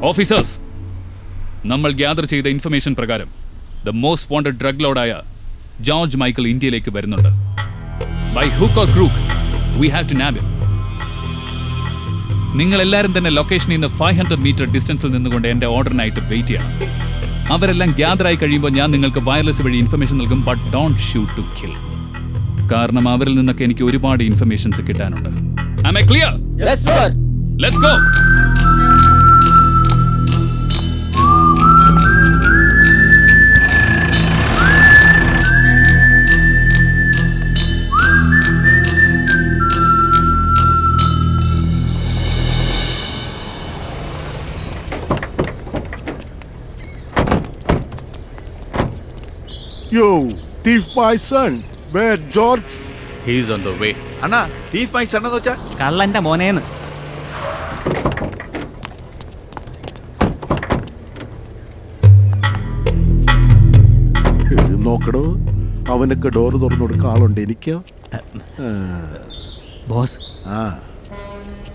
Officers, നമ്മൾ gather ചെയ്ത information പ്രകാരം ദ മോസ്റ്റ് വാണ്ടഡ് ഡ്രഗ് ലോഡായ ജോർജ് മൈക്കിൾ ഇന്ത്യയിലേക്ക് വരുന്നുണ്ട്. By hook or crook we have to nab him. നിങ്ങൾ എല്ലാവരും തന്നെ ലൊക്കേഷനിൽ നിന്ന് 500 മീറ്റർ ഡിസ്റ്റൻസിൽ നിന്നുകൊണ്ട് എൻ്റെ ഓർഡറിനായിട്ട് വെയിറ്റ് ചെയ്യണം. അവരെല്ലാം ഗ്യാദർ ആയി കഴിയുമ്പോൾ ഞാൻ നിങ്ങൾക്ക് വയർലെസ് വഴി ഇൻഫർമേഷൻ നൽകും. But don't shoot to kill. കാരണം അവരിൽ നിന്നൊക്കെ എനിക്ക് ഒരുപാട് ഇൻഫർമേഷൻസ് കിട്ടാനുണ്ട്. Am I clear? Yes, sir. Let's go. Yo, thief my son. Where George? He's on the way. Anna, thief my son എന്ന് വെച്ചാ കള്ളന്റെ മോനേന്ന്. നോക്കടോ, അവനൊക്കെ ഡോറ് തുറന്നു കൊടുക്കാൻ ആളുണ്ട്. എനിക്കോ ബോസ്,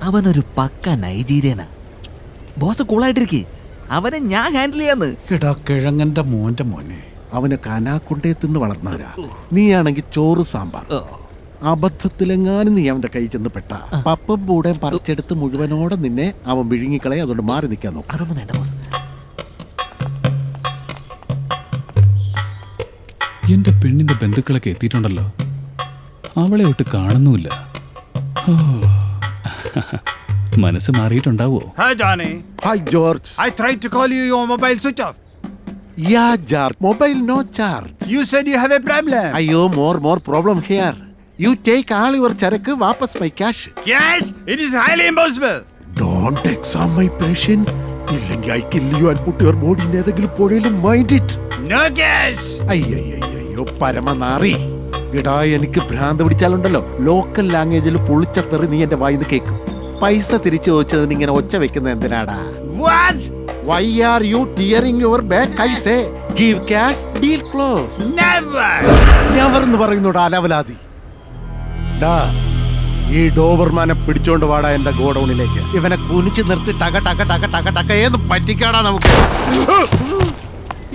അവനൊരു പക്ക നൈജീരിയനാ. ബോസ് കൂളായിട്ടിരിക്കേ, അവനെ ഞാൻ ഹാൻഡിൽ ചെയ്യാന്ന്. എടാ കിഴങ്ങന്റെ മോനെ, അവനൊക്കെ അനാക്കൊണ്ടേ തിന്ന് വളർന്നവരാ. നീയാണെങ്കിൽ ചോറ് സാമ്പാർ. അബദ്ധത്തിലെങ്ങാനും നീ അവന്റെ കൈ ചെന്ന് പെട്ട പപ്പം കൂടെ പറിച്ചെടുത്ത് മുഴുവനോടെ നിന്നെ അവൻ വിഴുങ്ങിക്കളയെ. അതുകൊണ്ട് മാറി നിൽക്കാൻ നോക്കും. അതൊന്നും വേണ്ട ബോസ്. എന്റെ പെണ്ണിന്റെ ബന്ധുക്കളൊക്കെ എത്തിയിട്ടുണ്ടല്ലോ. അവളെ ഒട്ട് കാണുന്നുമില്ല. മനസ്സ് മാറിയിട്ടുണ്ടാവോ? Hi Johnny. Hi George. I tried to call you, your mobile switch off. Yeah, George. Mobile no charge. You said you have a problem. Ayyo, more problem here. You take all your charak, wapas my cash. Yes, it is highly impossible. Don't exam my patience. Illengi I kill you and put your body in edengil podeyilum mind it. No cash. അയ്യോ പരമനാറി. എടാ എനിക്ക് ഭ്രാന്ത് പിടിച്ചാലുണ്ടല്ലോ, local ലാംഗ്വേജിൽ പൊളിച്ച തെറി നീ എന്റെ വായിന്ന് കേൾക്കും. പൈസ തിരിച്ചു ചോദിച്ചതിന് ഇങ്ങനെ ഒച്ച വെക്കുന്നത് എന്തിനാടാ? What? Why are you tearing your back? I say, give cash, deal close. Never. Never എന്ന് പറയുന്നോടാ അലവലാതി. ഡാ, ഈ ഡോബർമാനെ പിടിച്ചോണ്ട് വാടാ എന്റെ ഗോഡൌണിലേക്ക്. ഇവനെ കുനിച്ച് നിർത്തി ടക ടക ടക ടക ടക ഏത് പറ്റിക്കാടാ നമുക്ക്.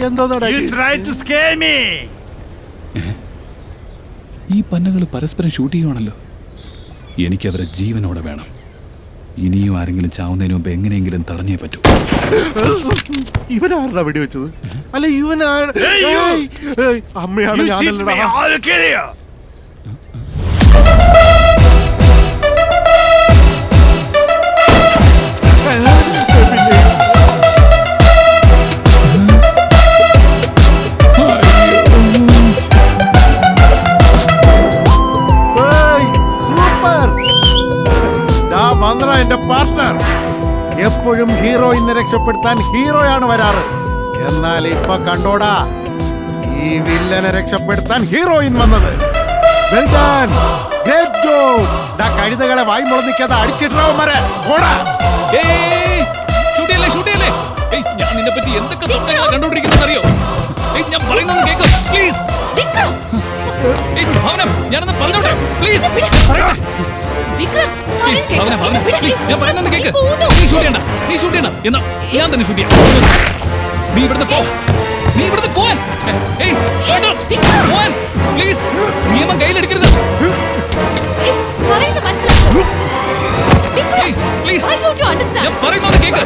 എന്തോ You tried to scare me. ഈ പന്നകൾ പരസ്പരം ഷൂട്ട് ചെയ്യുവാണല്ലോ. എനിക്കവരെ ജീവനോടെ വേണം. ഇനിയും ആരെങ്കിലും ചാവുന്നതിന് മുമ്പ് എങ്ങനെയെങ്കിലും തടഞ്ഞേ പറ്റൂ. ഇവനാരുടെ വെടിവെച്ചത്? അല്ല ഇവനാണ്. അമ്മയാണ് You cheat me, I'll kill you. എന്റെ പാർട്ട്ണർ എപ്പോഴും ഹീറോയിനെ രക്ഷപ്പെടുത്താൻ ഹീറോയാണ് വരാറ്. എന്നാൽ ഇപ്പൊ കണ്ടോടാ, ഈ വില്ലനെ രക്ഷപ്പെടുത്താൻ ഹീറോയിൻ വന്നത്. Well done. Great job. കഴുതകളെ വായി മുളന്നിക്കാതെ അടിച്ചിട്ടാവന്മാരെ ഓടാ. ഞാൻ നിന്നെ പറ്റി എന്തൊക്കെ കണ്ടുപിടിക്കുന്നത് അറിയോ? ഞാൻ പറയുന്നത് കേൾക്കോ പ്ലീസ്. ഞാനൊന്ന് പറഞ്ഞോട്ടെ പ്ലീസ്. ഞാൻ പറയുന്നത് കേക്ക്. നീ ഷൂട്ട് ചെയ്യണ്ട. എന്നാ ഞാൻ തന്നെ ഷൂട്ട് ചെയ്യാം. നീ ഇവിടുന്ന് പോവാൻ പ്ലീസ്. നിയമം കയ്യിലെടുക്കരുത് പ്ലീസ്. ഞാൻ പറയുന്നത് കേക്ക്.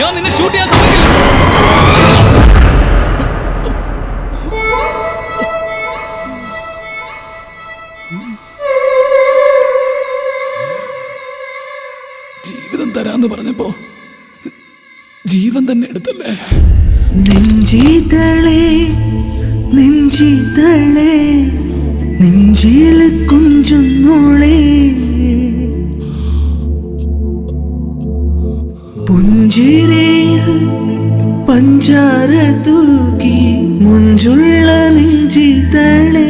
ഞാൻ നിന്നെ ഷൂട്ട് ചെയ്യാൻ സമ്മതിക്കില്ല. ജീവിതം തരാന്ന് പറഞ്ഞപ്പോ ജീവൻ തന്നെ എടുത്തല്ലേ. നെഞ്ചിതളേ നെഞ്ചിൽ കുഞ്ചുന്നോളേ, പുഞ്ചിരിയിൽ പഞ്ചാര തൂക്കി മുഞ്ചുള്ള നെഞ്ചിതളേ.